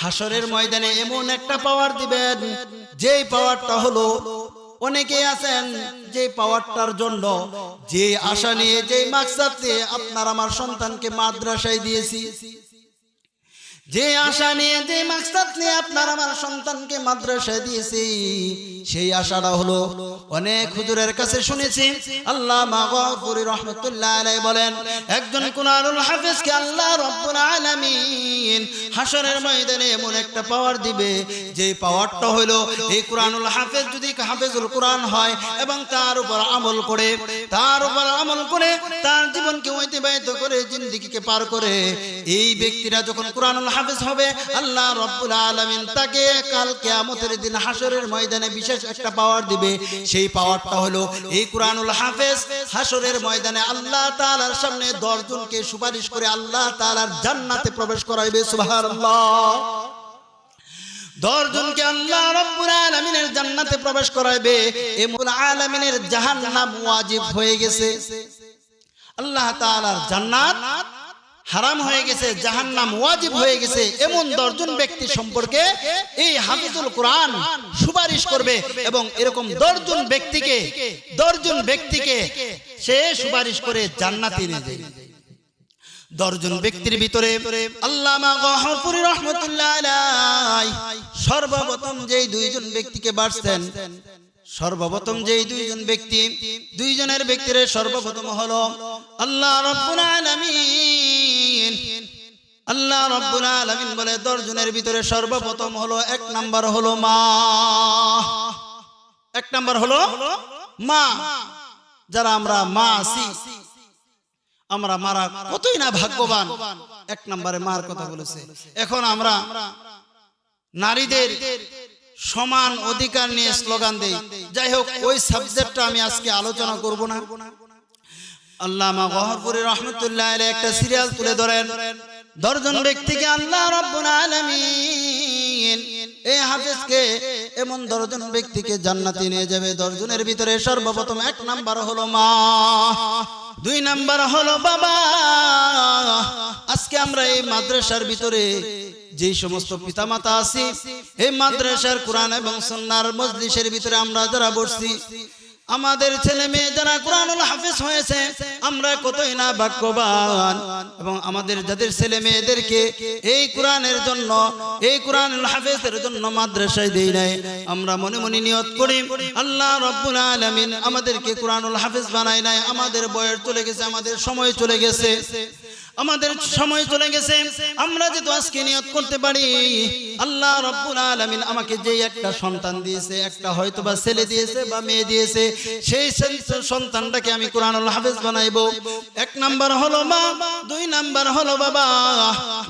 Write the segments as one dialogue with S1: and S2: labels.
S1: হাসরের ময়দানে এমন একটা পাওয়ার দিবেন, যেই পাওয়ারটা হলো, অনেকেই আছেন যে পাওয়ারটার জন্য, যে আশা নিয়ে, যে মাকসাদ নিয়ে আপনার আমার সন্তানকে মাদ্রাসায় দিয়েছি, যে আশা নিয়ে, যে মাকসাদ নিয়ে আপনার আমার সন্তানকে মাদ্রাসায় দিয়েছি, সেই আশাটা হলো, অনেক হুজুরের কাছে শুনেছি আল্লামা গফুরী রহমাতুল্লাহ আলাইহি বলেন, একজন কুরআনুল হাফেজকে আল্লাহ রাব্বুল আলামিন হাসরের ময়দানে এমন একটা পাওয়ার দিবে, যে পাওয়ারটা হলো, এই কুরআনুল হাফেজ যদি হাফেজুল কুরআন হয় এবং তার উপর আমল করে, তার জীবনকে অতিবাহিত করে, জিন্দেগিকে পার করে, এই ব্যক্তিরা যখন কুরআনুল হাফেজ হবে, আল্লাহ রাব্বুল আলামিন তাকে কাল কিয়ামতের দিন হাসরের ময়দানে বিশেষ একটা পাওয়ার দিবে। সেই পাওয়ারটা হলো, এই কুরআনুল হাফেজ হাসরের ময়দানে আল্লাহ তাআলার সামনে 10 জনকে সুপারিশ করে আল্লাহ তাআলার জান্নাতে প্রবেশ করাইবে। সুবহানাল্লাহ। 10 জনকে আল্লাহ রাব্বুল আলামিনের জান্নাতে প্রবেশ করাইবে। এমন আলামিনের জাহান্নাম ওয়াজিব হয়ে গেছে, আল্লাহ তাআলার জান্নাত হারাম হয়ে গেছে, জাহান্নাম ওয়াজিব হয়ে গেছে, এমন 10 জন ব্যক্তি সম্পর্কে এই হাফিজুল কোরআন সুপারিশ করবে, এবং এরকম 10 জন ব্যক্তিকে সে সুপারিশ করে জান্নাতে নিয়ে যাবে। 10 জন ব্যক্তির ভিতরে আল্লামা গফুরী রহমাতুল্লাহ আলাইহি সর্বপ্রথম যেই 2 জন ব্যক্তিকে বাছছেন, সর্বপ্রথম যেই 2 জন ব্যক্তি, 2 জনের ব্যক্তির সর্বপ্রথম হলো আল্লাহ রাব্বুল আলামিন। আল্লাহ রাব্বুল আলামিন বলে 10 জনের ভিতরে সর্বপ্রথম হলো, 1 নাম্বার হলো মা। 1 নাম্বার হলো মা। যারা আমরা মা আছি, আমরা মারা কতই না ভাগ্যবান। 1 নম্বরে মার কথা বলেছে। এখন আমরা নারীদের সমান অধিকার নিয়ে স্লোগান দেই। যাই হোক, ওই সাবজেক্টটা আমি আজকে আলোচনা করব না। আল্লামা গফুরী রহমাতুল্লাহ আলাইহি একটা সিরিয়াল তুলে ধরেন, 10 জন ব্যক্তিকে আল্লাহ রাব্বুল আলামিন এই হাফেজকে, এমন 10 জন ব্যক্তিকে জান্নাতে নিয়ে যাবে। 10 জনের ভিতরে সর্বপ্রথম 1 নাম্বার হলো মা, 2 নাম্বার হলো বাবা। আজকে আমরা এই মাদ্রাসার ভিতরে যে সমস্ত পিতামাতা আছি, এই মাদ্রাসার কোরআন এবং সুন্নাহর মজলিসের ভিতরে আমরা যারা বসছি, আমাদের ছেলে মেয়ে যারা কুরআনুল হাফেজ হয়েছে, আমরা কতই না ভাগ্যবান। এবং আমাদের যাদের ছেলে মেয়েদেরকে এই কোরআনের জন্য, এই কুরআনুল হাফেজের জন্য মাদ্রাসায় দেই নাই, আমরা মনে মনে নিয়ত করি আল্লাহ রাব্বুল আলামিন আমাদেরকে কুরআনুল হাফেজ বানায় নাই। আমাদের বয়স চলে গেছে, আমাদের সময় চলে গেছে, আমরা যেহেতু আজকে নিয়ত করতে পারি আল্লাহ রাব্বুল আলামিন আমাকে যে একটা সন্তান দিয়েছে, একটা হয়তোবা ছেলে দিয়েছে বা মেয়ে দিয়েছে, সেই সন্তানটাকে আমি কুরআনুল হাফেজ বানাইবো। 1 নাম্বার হলো মা, 2 নাম্বার হলো বাবা।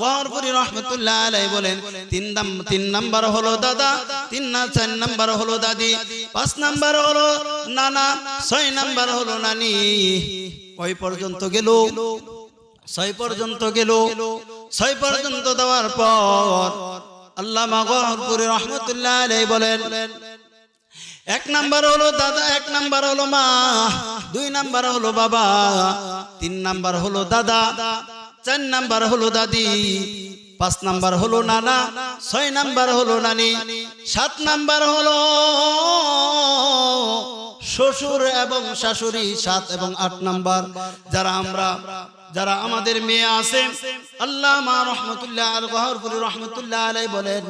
S1: গফুরী রহমাতুল্লাহ আলাইহি বলেন 3 নাম্বার হলো দাদা, 4 নাম্বার হলো দাদি, 5 নাম্বার হলো নানা, 6 নাম্বার হলো নানি। ওই পর্যন্ত গেল, 6 পর্যন্ত গেল। 6 পর্যন্ত দেওয়ার পর আল্লামা গফুরী রহমাতুল্লাহ আলাইহি বলেন 1 নাম্বার হলো দাদা, 1 নাম্বার হলো মা, 2 নাম্বার হলো বাবা, 3 নাম্বার হলো দাদা, 4 নাম্বার হলো দাদি, 5 নাম্বার হলো নানা, 6 নাম্বার হলো নানি, 7 নাম্বার হলো শ্বশুর এবং শাশুড়ি, 7 এবং 8 নাম্বার। যারা আমাদের মেয়ে আছে, আল্লামা রহমাতুল্লাহ গফুরী রহমাতুল্লাহ আলাইহি বলেন,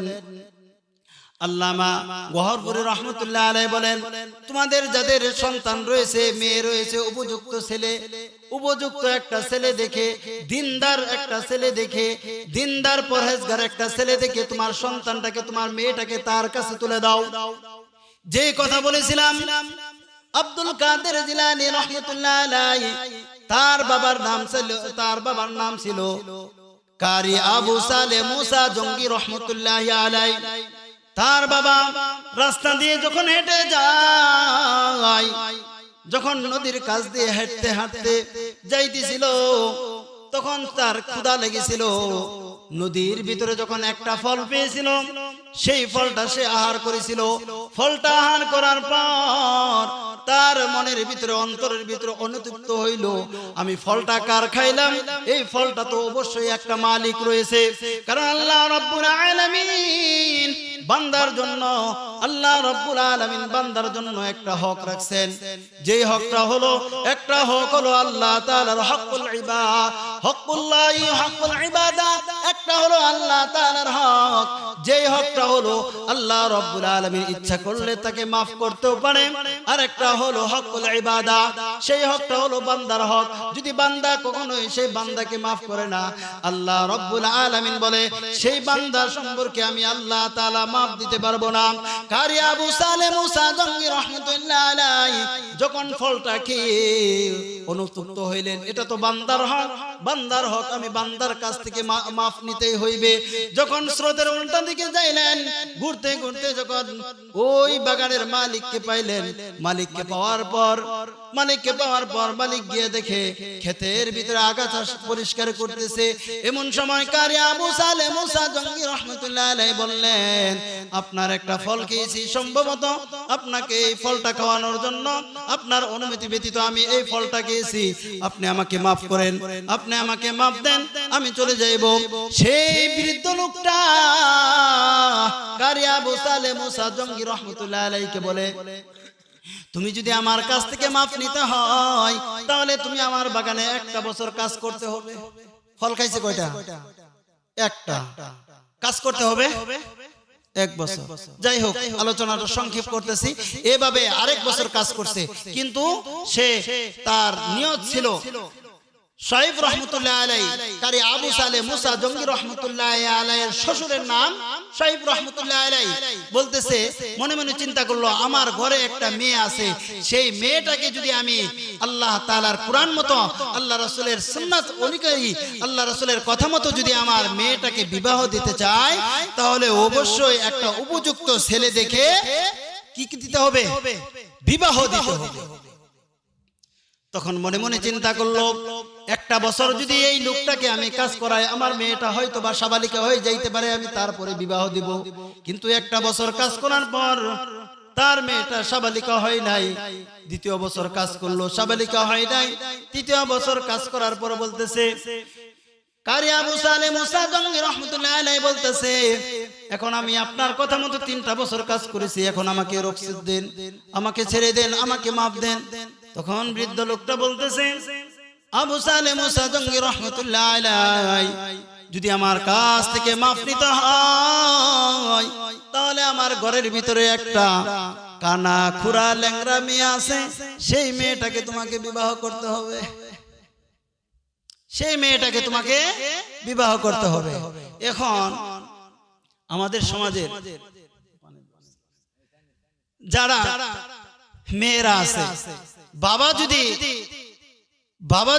S1: আল্লামা গফুরী রহমাতুল্লাহ আলাইহি বলেন, তোমাদের যাদের সন্তান রয়েছে, মেয়ে রয়েছে, উপযুক্ত একটা ছেলে দেখে, দিনদার একটা ছেলে দেখে, দিনদার পরহেজগার একটা ছেলে দেখে তোমার সন্তানটাকে, তোমার মেয়েটাকে তার কাছে তুলে দাও। যে কথা বলেছিলাম, আব্দুল কাদের জিলানী রাহমাতুল্লাহ আলাইহি, তার বাবার নাম ছিল কারি আবু সালে মুসা জঙ্গি রহমাতুল্লাহি আলাইহি। তার বাবা রাস্তা দিয়ে যখন হেঁটে যায়, যখন নদীর কাছ দিয়ে হাঁটতে হাঁটতে যাইতেছিল, তখন তার ক্ষুধা লেগেছিল। নদীর ভিতরে যখন একটা ফল পেয়েছিল, সেই ফলটা সে আহার করেছিল। ফলটা আহার করার পর তার মনের ভিতরে অন্তরের ভিতরে অনুতপ্ত হইল, আমি ফলটা কার খাইলাম? এই ফলটা তো অবশ্যই একটা মালিক রয়েছে। কারণ আল্লাহ রাব্বুল আলামিন বান্দার জন্য, আল্লাহ রাব্বুল আলামিন বান্দার জন্য একটা হক রাখছেন। যেই হকটা হলো, একটা হক হলো আল্লাহ তাআলার হকুল ইবাদ, হকুল্লাহি হকুল ইবাদা। একটা হলো আল্লাহ তাআলার হক, যেই হকটা হলো আল্লাহ রাব্বুল আলামিন ইচ্ছা করলে তাকে maaf করতেও পারে। আর একটা হলো হকুল ইবাদা, সেই হকটা হলো বান্দার হক। যদি বান্দা কখনোই সেই বান্দাকে maaf করে না, আল্লাহ রাব্বুল আলামিন বলে সেই বান্দার সম্পর্কে আমি আল্লাহ তাআলা maaf দিতে পারবো না। কারি আবু সালেহ মুসা জঙ্গি রাহমাতুল্লাহ আলাইহি যখন ফলটা খেয়ে অনুতপ্ত হইলেন, এটা তো বান্দার হক, বান্দার হক, আমি বান্দার কাছ থেকে maaf নিতেই হইবে। যখন স্রোতের উল্টা দিকে যাইলেন, ঘুরতে ঘুরতে যখন ওই বাগানের মালিককে পাইলেন, মালিককে পাওয়ার পর মালিক গিয়ে দেখে ক্ষেতের ভিতরে আগাছা পরিষ্কার করতেছে। এমন সময় কারি আবু সালেহ মুসা জঙ্গি রাহমাতুল্লাহ আলাইহি বললেন, আপনার একটা ফল খেয়েছি, সম্ভবত আপনাকে এই ফলটা খাওয়ানোর জন্য আপনার অনুমতি ব্যতীত আমি এই ফলটা খেয়েছি, আপনি আমাকে maaf করেন, আপনি আমাকে maaf দেন, আমি চলে যাইব। সেই বৃদ্ধ লোকটা কারি আবু সালেহ মুসা জঙ্গি রাহমাতুল্লাহ আলাইহিকে বলে, তুমি যদি আমার কাছ থেকে maaf নিতে হয় তাহলে তুমি আমার বাগানে একটা বছর কাজ করতে হবে। ফল খাইছে কয়টা? একটা। কাজ করতে হবে 1 বছর। যাই হোক, আলোচনাটা সংক্ষেপ করতেছি। এভাবে আরেক বছর কাজ করছে, কিন্তু সে তার নিয়ত ছিল শাইব রহমতুল্লাহ আলাইহি, কারি আবু সালেহ মুসা জঙ্গি রহমতুল্লাহ আলাইহির শ্বশুরের নাম শাইব রহমতুল্লাহ আলাইহি। বলতেছে, মনে মনে চিন্তা করলো, আমার ঘরে একটা মেয়ে আছে, সেই মেয়েটাকে যদি আমি আল্লাহ তাআলার কুরআন মতো, আল্লাহ রাসূলের সুন্নাত অনুযায়ী, আল্লাহ রাসূলের কথা মতো যদি আমার মেয়েটাকে বিবাহ দিতে চাই, তাহলে অবশ্যই একটা উপযুক্ত ছেলে দেখে কি দিতে হবে? বিবাহ দিতে হবে। তখন মনে মনে চিন্তা করলো, একটা বছর যদি এই লোকটাকে আমি কাজ করাই, আমার মেয়েটা হয়তো বা সাবালিকা হয়ে যাইতে পারে, আমি তারপরে বিবাহ দিব। কিন্তু একটা বছর কাজ করার পর তার মেয়েটা সাবালিকা হয় নাই। দ্বিতীয় বছর কাজ করলো, সাবালিকা হয় নাই। তৃতীয় বছর কাজ করার পর বলতেছে, কারি আবু সালেহ মুসা জঙ্গি রাহমাতুল্লাহ আলাইহি বলতেছে, এখন আমি আপনার কথা মতো 3টা বছর কাজ করেছি, এখন আমাকে রুখসত দেন, আমাকে ছেড়ে দেন, আমাকে maaf দেন। তখন বৃদ্ধ লোকটা বলতেছে, আবু সালেহ মুসা জঙ্গি রাহমাতুল্লাহ আলাইহি, যদি আমার কাছ থেকে maaf নিতে হয় তাহলে আমার ঘরের ভিতরে একটা কানা খুরা ল্যাংড়া মেয়ে আছে, সেই মেয়েটাকে তোমাকে বিবাহ করতে হবে, সেই মেয়েটাকে তোমাকে বিবাহ করতে হবে। এখন আমাদের সমাজের যারা মেয়েরা আছে, বাবা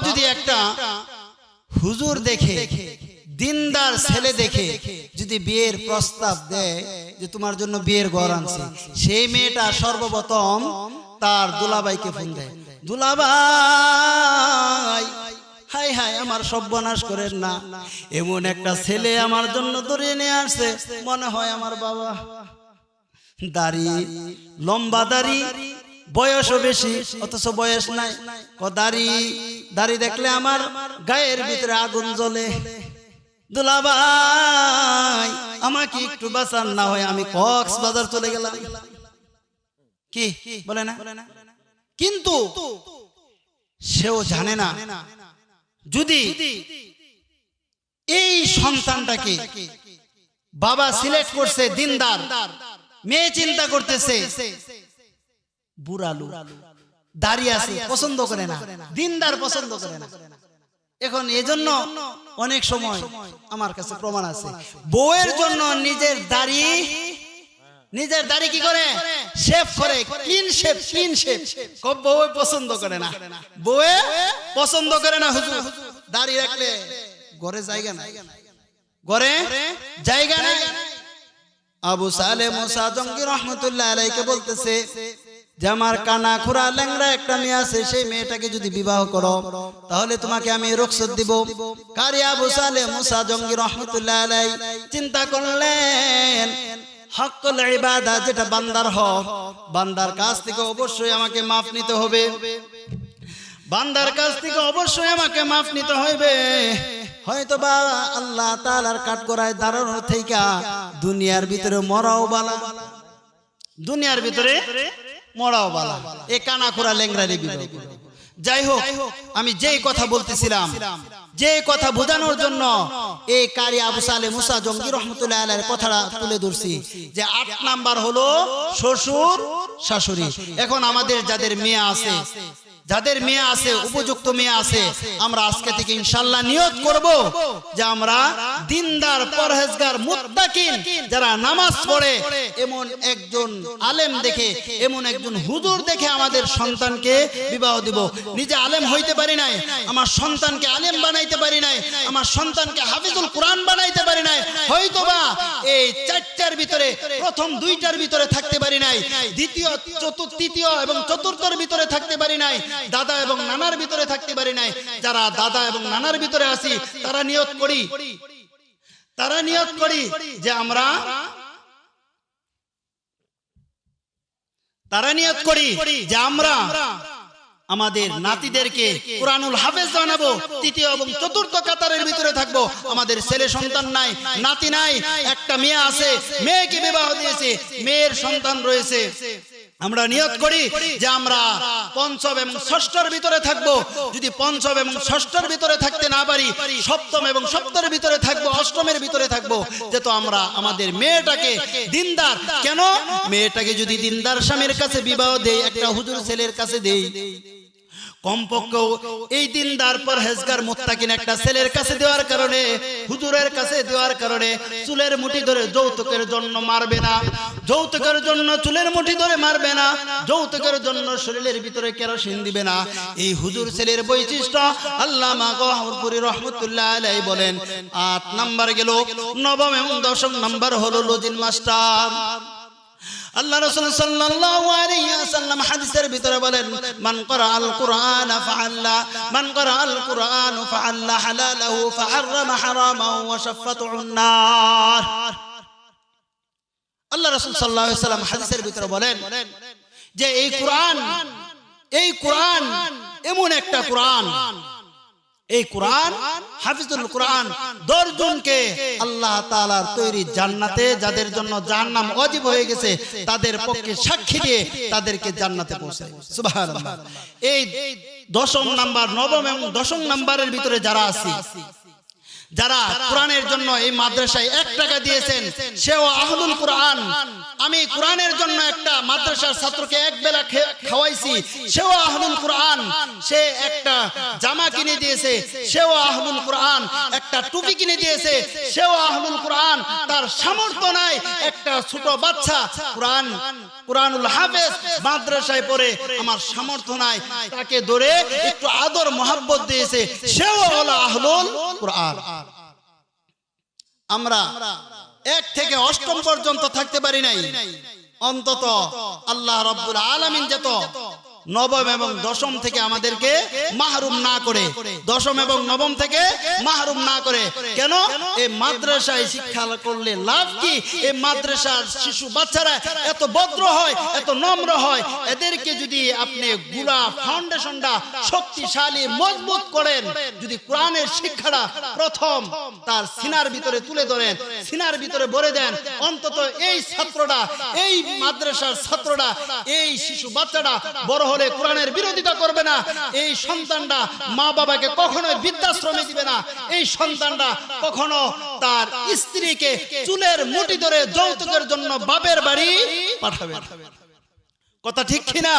S1: যদি একটা হুজুর দেখে, দিনদার ছেলে দেখে যদি বিয়ের প্রস্তাব দেয় যে তোমার জন্য বিয়ের ঘর আনছি, সেই মেয়েটা সর্বপ্রথম তার দুলাভাইকে ফোন দেয়, দুলাভাই, হাই হাই আমার সর্বনাশ করেন না, এমন একটা ছেলে আমার জন্য ধরে নিয়ে আসছে, মনে হয় আমার বাবা, দাড়ি, লম্বা দাড়ি, বয়সও বেশি অথচ বয়স নাই, দাড়ি দেখলে আমার গায়ের ভিতরে আগুন জ্বলে, দুলাভাই আমাকে একটু বাঁচান, না হয় আমি কক্সবাজার চলে গেলাম। কি বলে না? কিন্তু সেও জানে না, যদি এই সন্তানটাকে বাবা সিলেক্ট করছে দিনদার, মেয়ে চিন্তা করতেছে বুড়া লোক, দাঁড়িয়ে আছে, পছন্দ করে না, দিনদার পছন্দ করে না। এখন এজন্য অনেক সময় আমার কাছে প্রমাণ আছে, বউয়ের জন্য নিজের দাড়ি কি করে? শেভ করে, ক্লিন শেভ। বউ পছন্দ করে না, বউয়ে পছন্দ করে না, হুজুর দাড়ি রাখলে ঘরে জায়গা নাই, ঘরে জায়গা নাই। আবু সালেহ মুসা জঙ্গি রাহমাতুল্লাহ আলাইহি বলতেছে যে আমার কানা খুরা ল্যাংড়া একটা মেয়ে আছে, সেই মেয়েটাকে যদি বিবাহ করো তাহলে তোমাকে আমি রুখসত দিব। কারি আবু সালেহ মুসা জঙ্গি রাহমাতুল্লাহ আলাইহি চিন্তা করলেন, হক্কুল ইবাদা যেটা বান্দার হক, বান্দার কাছ থেকে অবশ্যই আমাকে মাফ নিতে হবে, বান্দার কাছ থেকে অবশ্যই আমাকে মাফ নিতে হইবে। হয়তোবা আল্লাহ তাআলার কাঠগড়ায় দাঁড়ানো থেকে দুনিয়ার ভিতরে মরাও বালা, দুনিয়ার ভিতরে মরাও বালা, এ কানা খোরা লেংরারি বিবাহ। যাই হোক, আমি যেই কথা বলতেছিলাম, যে কথা বোঝানোর জন্য এই কারি আবু সালে মুসা জঙ্গি রহমতুল্লাহ আলাইহির কথাটা তুলে ধরছি, যে 8 নাম্বার হলো শ্বশুর শাশুড়ি। এখন আমাদের যাদের মেয়ে আছে, যাদের মেয়ে আছে, উপযুক্ত মেয়ে আছে, আমরা আজকে থেকে ইনশাআল্লাহ নিয়ত করব যে আমরা দিনদার, পরহেজগার, মুত্তাকিন যারা নামাজ পড়ে এমন একজন আলেম দেখে, এমন একজন হুজুর দেখে আমাদের সন্তানকে বিবাহ দিব। নিজে আলেম হইতে পারি নাই, আমার সন্তানকে আলেম বানাইতে পারি নাই, আমার সন্তানকে হাফিজুল কোরআন বানাইতে পারি নাই, হয়তোবা এই 4টার ভিতরে প্রথম 2টার ভিতরে থাকতে পারি নাই, দ্বিতীয়, তৃতীয় এবং চতুর্থের ভিতরে থাকতে পারি নাই, দাদা এবং নানার ভিতরে থাকতে পারি নাই। যারা দাদা এবং নানার ভিতরে আছি তারা নিয়ত করি যে আমরা আমাদের নাতিদেরকে কুরআনুল হাফেজ বানাবো, তৃতীয় এবং চতুর্থ কাতারের ভিতরে থাকবো। আমাদের ছেলে সন্তান নাই, নাতি নাই, একটা মেয়ে আছে, মেয়েকে বিবাহ দিয়েছে, মেয়ের সন্তান রয়েছে। আমরা নিয়ত করি যে আমরা পঞ্চম এবং ষষ্ঠের ভিতরে থাকবো। যদি পঞ্চম এবং ষষ্ঠের ভিতরে থাকতে না পারি, সপ্তম এবং সপ্তমের ভিতরে থাকবো, অষ্টমের ভিতরে থাকবো। যেহেতু আমরা আমাদের মেয়েটাকে দিনদার, কেন মেয়েটাকে যদি দিনদার স্বামীর কাছে বিবাহ দেই, একটা হুজুর ছেলের কাছে দেই, কমপক্ষে এই দিনদার পরহেজগার মুত্তাকিন একটা ছেলের কাছে দেওয়ার কারণে, হুজুরের কাছে দেওয়ার কারণে চুলের মুঠি ধরে যৌতুকের জন্য মারবে না, যৌতুকের জন্য চুলের মুঠি ধরে মারবে না, যৌতুকের জন্য শরীরের ভিতরে কেরোসিন দিবে না। এই হুজুর ছেলের বৈশিষ্ট্য আল্লামা গওহরপুরী রাহমাতুল্লাহ আলাইহি বলেন। 8 নাম্বার গেল, নবম এবং 10 নাম্বার হলো লজিন মাস্টার। আল্লাহ রাসূল সাল্লাল্লাহু আলাইহি ওয়াসাল্লাম হাদিসের ভিতরে বলেন, মান ক্বরাআল কুরআন ফাআল্লা, মান ক্বরাআল কুরআন ফাআল্লা হালালাহু ফাহাররামা হারামাহু ওয়া শাফাতুন নার। আল্লাহ রাসূল সাল্লাল্লাহু আলাইহি ওয়াসাল্লাম হাদিসের ভিতরে বলেন যে এই কুরআন এমন একটা কুরআন, এই কুরআন হাফিজুল কুরআন 10 জনকে আল্লাহ তাআলার তৈরি জান্নাতে, যাদের জন্য জাহান্নাম ওয়াজিব হয়ে গেছে, তাদের পক্ষে সাক্ষী দিয়ে তাদেরকে জান্নাতে পৌঁছায়। সুবহানাল্লাহ। এই 10ম নাম্বার, নবম এবং 10ম নাম্বারের ভিতরে যারা আছে, যারা কোরআনের জন্য এই মাদ্রাসায় 1 টাকা দিয়েছেন, সেও আহলুল কোরআন। আমি কোরআনের জন্য একটা মাদ্রাসার ছাত্রকে 1 বেলা খাওয়াইছি, সেও আহলুল কোরআন। সে একটা জামা কিনে দিয়েছে, সেও আহলুল কোরআন। একটা টুপি কিনে দিয়েছে, সেও আহলুল কোরআন। তার সামর্থ্য নাই, একটা ছোট বাচ্চা কুরআনুল হাফেজ মাদ্রাসায় পড়ে, আমার সামর্থ্য নাই, তাকে ধরে একটু আদর মোহাব্বত দিয়েছে, সেও হলো আহলুল কোরআন। আমরা 1 থেকে 8ম পর্যন্ত থাকতে পারি নাই, অন্তত আল্লাহ রাব্বুল আলামিন যত নবম এবং 10ম থেকে আমাদেরকে মাহরুম না করে, 10ম এবং 9ম থেকে মাহরুম না করে। কেন? এই মাদ্রাসায় শিক্ষা করলে লাভ কি? এই মাদ্রাসার শিশু বাচ্চারা এত ভদ্র হয়, এত নম্র হয়, এদেরকে যদি আপনি গুলা ফাউন্ডেশনটা শক্তিশালী মজবুত করেন, যদি কোরআনের শিক্ষাটা প্রথম তার সিনার ভিতরে তুলে ধরেন, সিনার ভিতরে ভরে দেন, অন্তত এই ছাত্রটা, এই মাদ্রাসার ছাত্রটা, এই শিশু বাচ্চাটা বড় হলে কোরআনের বিরোধিতা করবে না। এই সন্তানটা মা বাবাকে কখনো বৃদ্ধাশ্রমে দিবে না। এই সন্তানটা কখনো তার স্ত্রীকে চুলের মুঠি ধরে যৌতুকের জন্য বাপের বাড়ি পাঠাবে। কথা ঠিক কিনা?